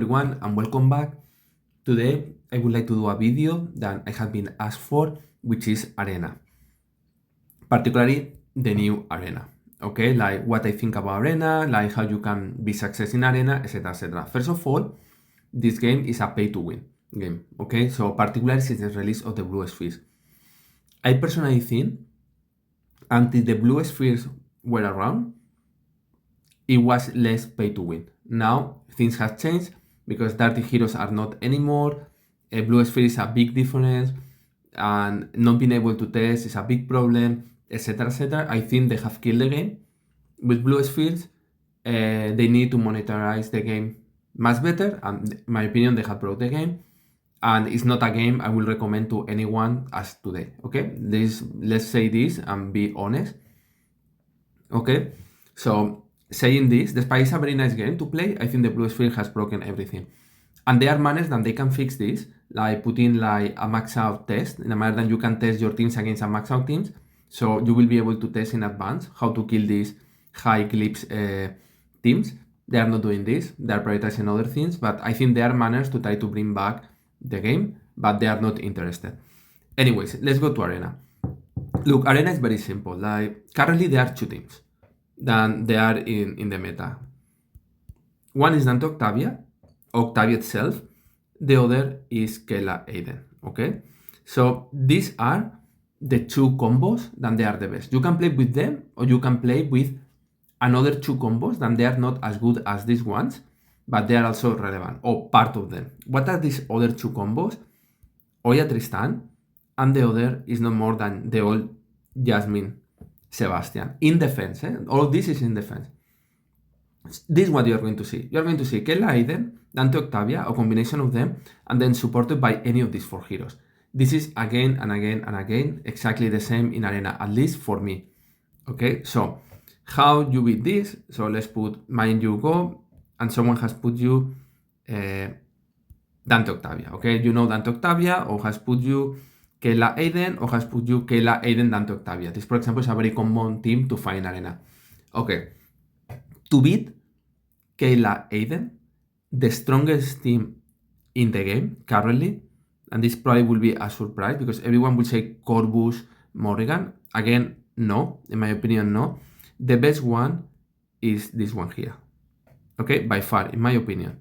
everyone and welcome back. Today I would like to do a video that I have been asked for, which is Arena. Particularly the new Arena. Okay, like what I think about Arena, like how you can be success in Arena, etc. etc. First of all, this game is a pay to win game. Okay, so particularly since the release of the Blue Spheres. I personally think until the Blue Spheres were around, it was less pay to win. Now things have changed because Dirty Heroes are not anymore. Blue Sphere is a big difference, and not being able to test is a big problem, etc. etc. I think they have killed the game. With Blue Spheres, they need to monetize the game much better, and in my opinion, they have broke the game. And it's not a game I will recommend to anyone as today. Okay, let's say this and be honest. Okay, so saying this, despite it's a very nice game to play, I think the Blue Sphere has broken everything. And there are manners that they can fix this, like putting like a max out test, in a manner that you can test your teams against a max out teams. So you will be able to test in advance how to kill these high clips teams. They are not doing this, they are prioritizing other things, but I think there are manners to try to bring back the game, but they are not interested. Anyways, let's go to Arena. Look, Arena is very simple. Like currently there are two teams that they are in the meta. One is Dante Octavia itself. The other is Kayla Aiden. Okay, so these are the two combos that they are the best. You can play with them, or you can play with another two combos that they are not as good as these ones, but they are also relevant, or part of them. What are these other two combos? Oya Tristan, and the other is no more than the old Jasmine Sebastian. In defense, all this is in defense. This is what you are going to see. You are going to see Kayla Aiden, Dante Octavia, a combination of them, and then supported by any of these four heroes. This is again and again and again exactly the same in Arena, at least for me. Okay, so how you beat this? So let's put mind you go, and someone has put you Dante Octavia. Okay, you know Dante Octavia, or has put you Kayla Aiden, or has put you Kayla Aiden Dante Octavia. This, for example, is a very common team to find in Arena. Okay, to beat Kayla Aiden, the strongest team in the game currently, and this probably will be a surprise because everyone will say Corvus, Morrigan. Again, no, in my opinion, no. The best one is this one here. Okay, by far, in my opinion.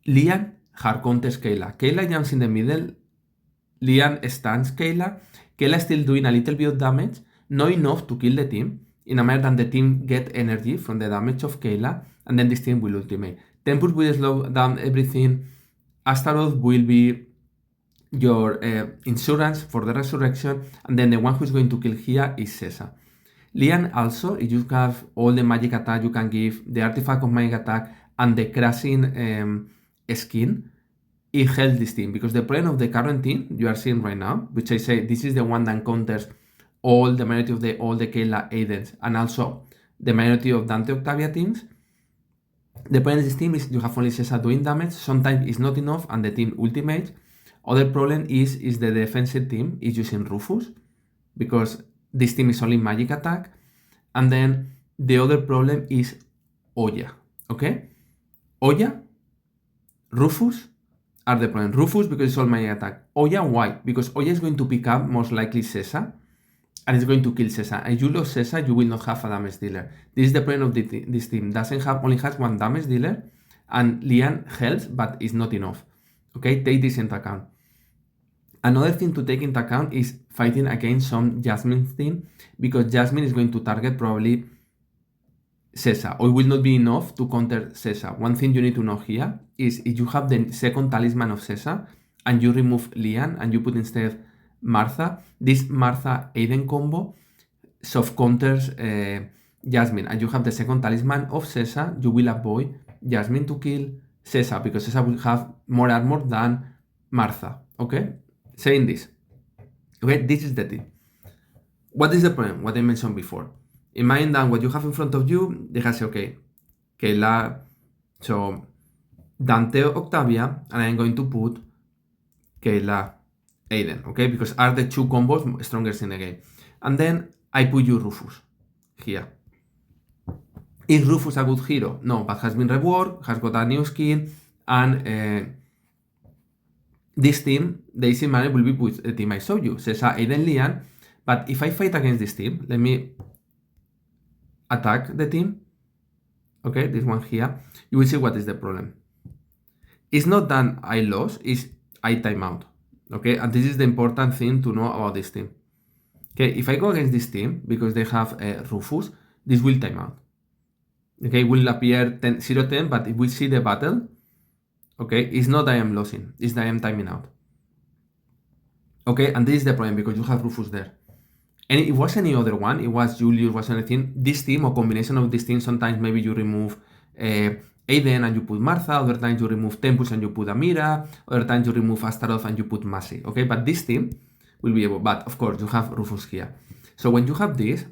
Lian hard counters Kayla. Kayla jumps in the middle. Lian stuns Kayla. Kayla still doing a little bit of damage, not enough to kill the team, in a manner that the team get energy from the damage of Kayla, and then this team will ultimate. Tempus will slow down everything. Astaroth will be your insurance for the resurrection, and then the one who's going to kill here is Cesa. Lian also, if you have all the magic attack you can give, the artifact of magic attack, and the crashing skin, it helps this team, because the problem of the current team you are seeing right now, which I say this is the one that counters all the majority of all the Kayla Aidens, and also the majority of Dante Octavia teams. The point of this team is you have only Cesa doing damage, sometimes it's not enough, and the team ultimates. Other problem is the defensive team is using Rufus, because this team is only magic attack. And then the other problem is Oya, okay? Oya, Rufus are the problem. Rufus because it's all magic attack. Oya, why? Because Oya is going to pick up most likely Cesa, and it's going to kill Cesa. And if you lose Cesa, you will not have a damage dealer. This is the point of this team. Only has one damage dealer, and Lian helps, but it's not enough. Okay, take this into account. Another thing to take into account is fighting against some Jasmine team, because Jasmine is going to target probably Cesa, or it will not be enough to counter Cesa. One thing you need to know here is if you have the second talisman of Cesa and you remove Lian and you put instead Martha, this Martha Aiden combo soft counters Jasmine, and you have the second talisman of Cesa, you will avoid Jasmine to kill Cesa, because Cesa will have more armor than Martha. Okay, saying this. Okay, this is the thing. What is the problem? What I mentioned before. Imagine that what you have in front of you, they have say, okay, Kayla, so Dante Octavia, and I'm going to put Kayla Aiden, okay, because are the two combos strongest in the game. And then I put you Rufus here. Is Rufus a good hero? No, but has been reworked, has got a new skin, and this team, the easy manner will be with the team I showed you, Sesa, Aiden, Lian. But if I fight against this team, let me attack the team, okay, this one here, you will see what is the problem. It's not that I lost, it's I time out, okay? And this is the important thing to know about this team. Okay, if I go against this team, because they have Rufus, this will time out. Okay, it will appear 0-10, but if we see the battle, okay, it's not I am losing, it's that I am timing out. Okay, and this is the problem because you have Rufus there. And it was any other one, it was Julius, was anything. This team or combination of these teams, sometimes maybe you remove Aiden and you put Martha, other times you remove Tempus and you put Amira, other times you remove Astaroth and you put Masi. Okay, but this team will be able, but of course you have Rufus here. So when you have this,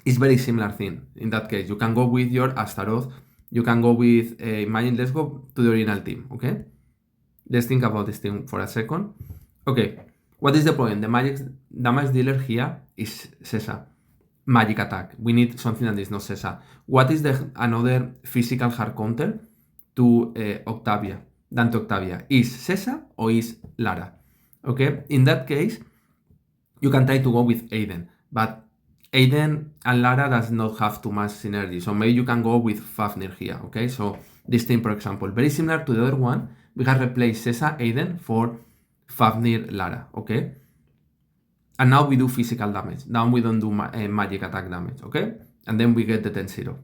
it's very similar thing. In that case, you can go with your Astaroth, you can go with, imagine, let's go to the original team, okay? Let's think about this team for a second. Okay, what is the problem? The magic damage dealer here is Sesa. Magic attack. We need something that is not Sesa. What is another physical hard counter to Octavia, than to Octavia? Is Sesa or is Lara? Okay, in that case, you can try to go with Aiden, but Aiden and Lara does not have too much synergy, so maybe you can go with Fafnir here, okay? So this team, for example, very similar to the other one, we have replaced Sesa Aiden for Fafnir Lara, okay? And now we do physical damage, now we don't do magic attack damage, okay? And then we get the 10-0.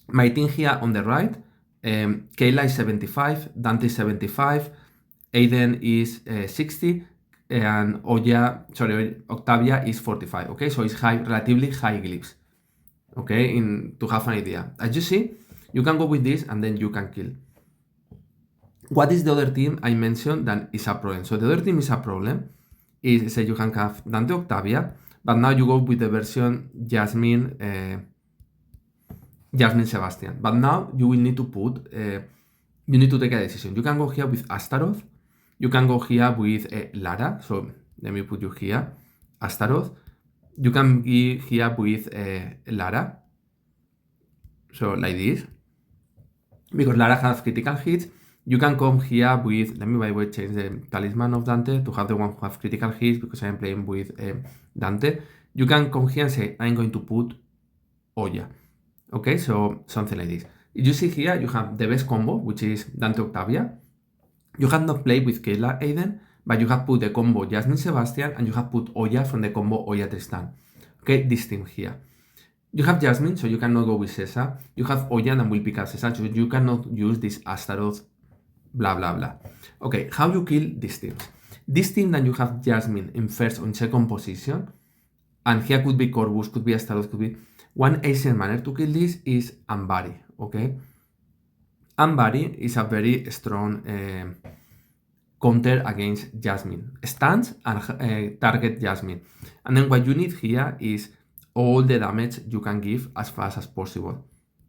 My team here on the right, Kayla is 75, Dante is 75, Aiden is 60, and Octavia is 45, okay? So it's relatively high glyphs, okay, to have an idea. As you see, you can go with this and then you can kill. What is the other team I mentioned that is a problem? So the other team is a problem, is say you can have Dante Octavia, but now you go with the version Jasmine Sebastian. But now you will need to put, you need to take a decision. You can go here with Astaroth, you can go here with Lara, so let me put you here, Astaroth. You can be here with Lara, so like this, because Lara has critical hits. You can come here with, let me by the way change the talisman of Dante to have the one who have critical hits because I'm playing with Dante. You can come here and say, I'm going to put Oya. Okay, so something like this. You see here, you have the best combo, which is Dante Octavia. You have not played with Kayla Aiden, but you have put the combo Jasmine Sebastian and you have put Oya from the combo Oya Tristan. Okay, this team here. You have Jasmine, so you cannot go with Sesa. You have Oya and will pick up Sesa, so you cannot use this Astaroth, blah, blah, blah. Okay, how you kill these teams? This team that you have Jasmine in first or in second position, and here could be Corvus, could be Astaroth, could be... One easier manner to kill this is Ambari, okay? Ambari is a very strong counter against Jasmine. Stuns and target Jasmine. And then what you need here is all the damage you can give as fast as possible.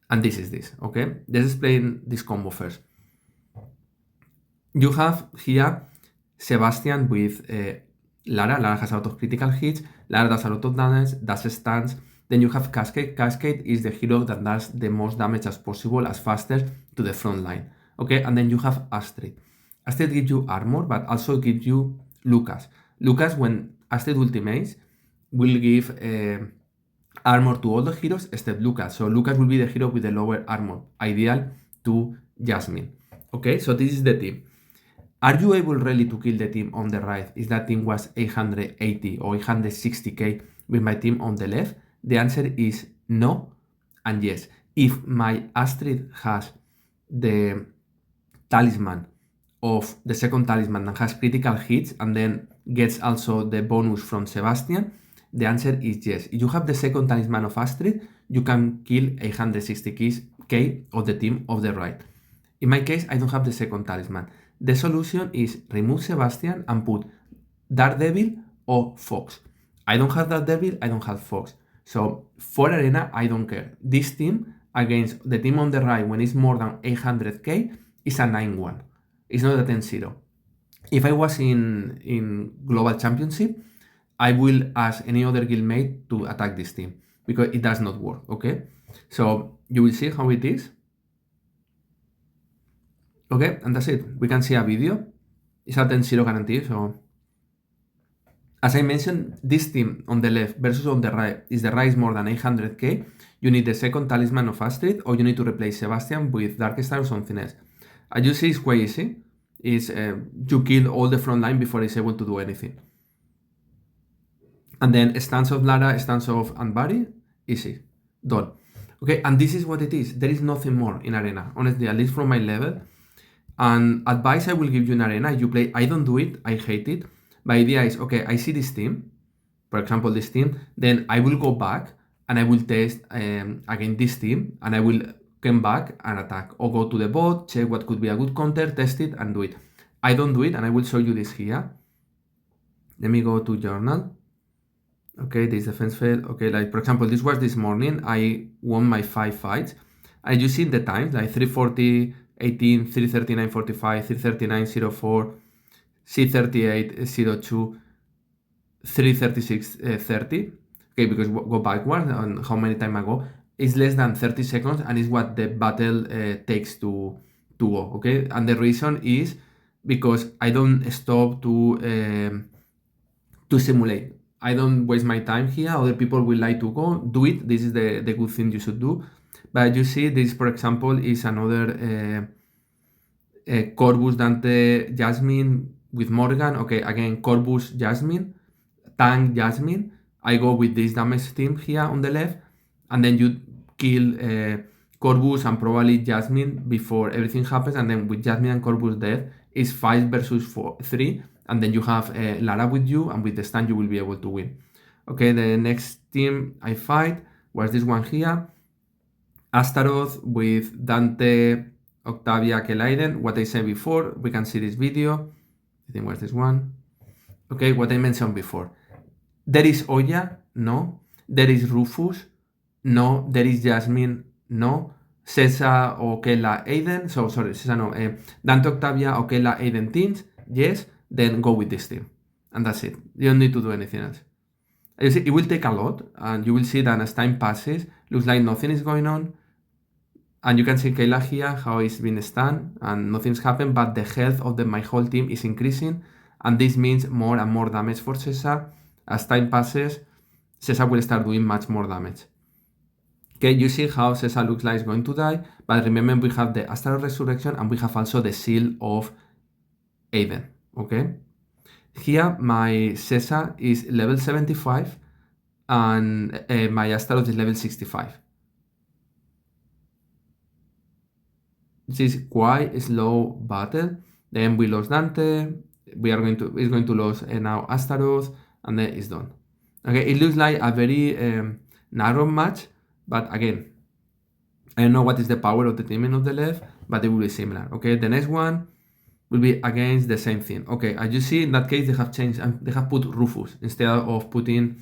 And this is this, okay? Let's explain this combo first. You have here Sebastian with Lara. Lara has a lot of critical hits. Lara does a lot of damage, does stuns. Then you have Cascade. Cascade is the hero that does the most damage as possible, as fastest to the front line. Okay, and then you have Astrid. Astrid gives you armor, but also gives you Lucas. Lucas, when Astrid ultimates, will give armor to all the heroes except Lucas. So Lucas will be the hero with the lower armor, ideal to Jasmine. Okay, so this is the team. Are you able really to kill the team on the right if that team was 880 or 860k with my team on the left? The answer is no and yes. If my Astrid has the talisman of the second talisman that has critical hits and then gets also the bonus from Sebastian, the answer is yes. If you have the second talisman of Astrid, you can kill 860k of the team of the right. In my case, I don't have the second talisman. The solution is remove Sebastian and put Daredevil or Fox. I don't have Daredevil, I don't have Fox. So for Arena, I don't care. This team against the team on the right when it's more than 800k is a 9-1. It's not a 10-0. If I was in Global Championship, I will ask any other guildmate to attack this team because it does not work, okay? So you will see how it is. Okay, and that's it. We can see a video. It's a 10-0 guarantee, so as I mentioned, this team on the left versus on the right is the right is more than 800k. You need the second talisman of Astrid, or you need to replace Sebastian with Dark Star or something else. As you see, it's quite easy. Is you kill all the front line before it's able to do anything. And then stance of Lara, stance of Anbari, easy, done. Okay, and this is what it is. There is nothing more in Arena, honestly, at least from my level. And advice I will give you in Arena, you play, I don't do it, I hate it. My idea is, okay, I see this team, for example, this team, then I will go back and I will test again this team, and I will come back and attack, or go to the bot, check what could be a good counter, test it, and do it. I don't do it, and I will show you this here. Let me go to journal. Okay, this defense failed. Okay, like for example, this was this morning. I won my 5 fights. And you see the times, like 340, 18, 339, 45, 339, 04, C38, 02, 336, 30. Okay, because go backwards on how many time ago. It's less than 30 seconds, and it's what the battle takes to go. Okay, and the reason is because I don't stop to simulate. I don't waste my time here. Other people will like to go do it. This is the good thing you should do. But you see, this, for example, is another Corvus Dante Jasmine with Morgan. Okay, again, Corvus Jasmine, Tank Jasmine. I go with this damage team here on the left, and then you kill Corvus and probably Jasmine before everything happens, and then with Jasmine and Corvus dead, it's 5 versus 3, and then you have Lara with you, and with the stun you will be able to win. Okay, the next team I fight was this one here. Astaroth with Dante, Octavia, Kayla Aiden. What I said before, we can see this video. I think was this one. Okay, what I mentioned before. There is Oya, no. There is Rufus, no. There is Jasmine, no. Cesa o Kayla Aiden, so sorry, Cesa no. Dante, Octavia o Kayla Aiden teams, yes. Then go with this team, and that's it. You don't need to do anything else. You see, it will take a lot, and you will see that as time passes, looks like nothing is going on. And you can see Kayla here, how it's been stunned, and nothing's happened, but the health of my whole team is increasing, and this means more and more damage for Cesa. As time passes, Cesa will start doing much more damage. Okay, you see how Cesa looks like it's going to die, but remember we have the Astaroth Resurrection, and we have also the Seal of Aiden. Okay, here my Cesa is level 75, and my Astaroth is level 65. This is quite a slow battle. Then we lost Dante. It's going to lose now Astaroth, and then it's done. Okay, it looks like a very narrow match, but again, I don't know what is the power of the team on the left, but it will be similar. Okay, the next one will be against the same thing. Okay, as you see, in that case, they have changed, they have put Rufus instead of putting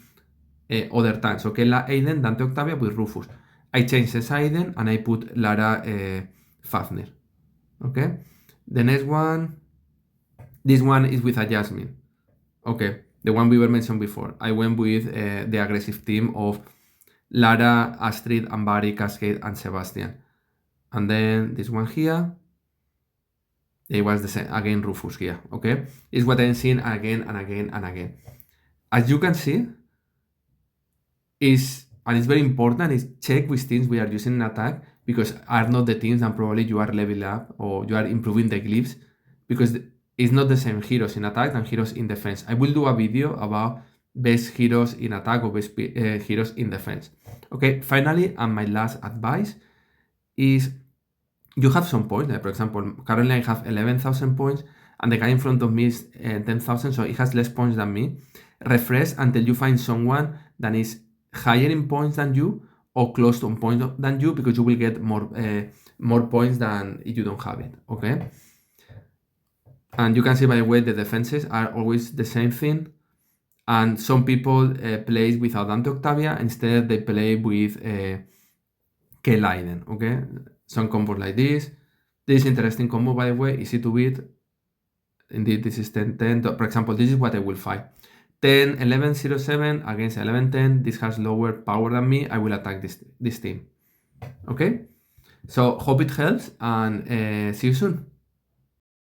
other tanks. Okay, La Aiden, Dante, Octavia with Rufus. I changed this Aiden, and I put Lara Fafnir. Okay, the next one, this one is with a Jasmine. Okay, the one we were mentioned before. I went with the aggressive team of Lara, Astrid, Ambari, Cascade, and Sebastian. And then this one here, it was the same, again Rufus here, okay? It's what I'm seeing again and again and again. As you can see, and it's very important, is check which teams we are using in attack, because are not the teams that probably you are leveling up or you are improving the glyphs, because it's not the same heroes in attack than heroes in defense. I will do a video about best heroes in attack or best heroes in defense. Okay, finally, and my last advice is you have some points. Like for example, currently I have 11,000 points, and the guy in front of me is 10,000, so he has less points than me. Refresh until you find someone that is higher in points than you or close to points than you, because you will get more points than if you don't have it. Okay. And you can see, by the way, the defenses are always the same thing. And some people play without Dante Octavia. Instead, they play with Kayla Aiden. Okay, some combos like this. This is interesting combo, by the way, easy to beat. Indeed, this is 10-10. For example, this is what I will fight. 10-11-0-7 against 11-10. This has lower power than me. I will attack this team. Okay? So hope it helps and see you soon.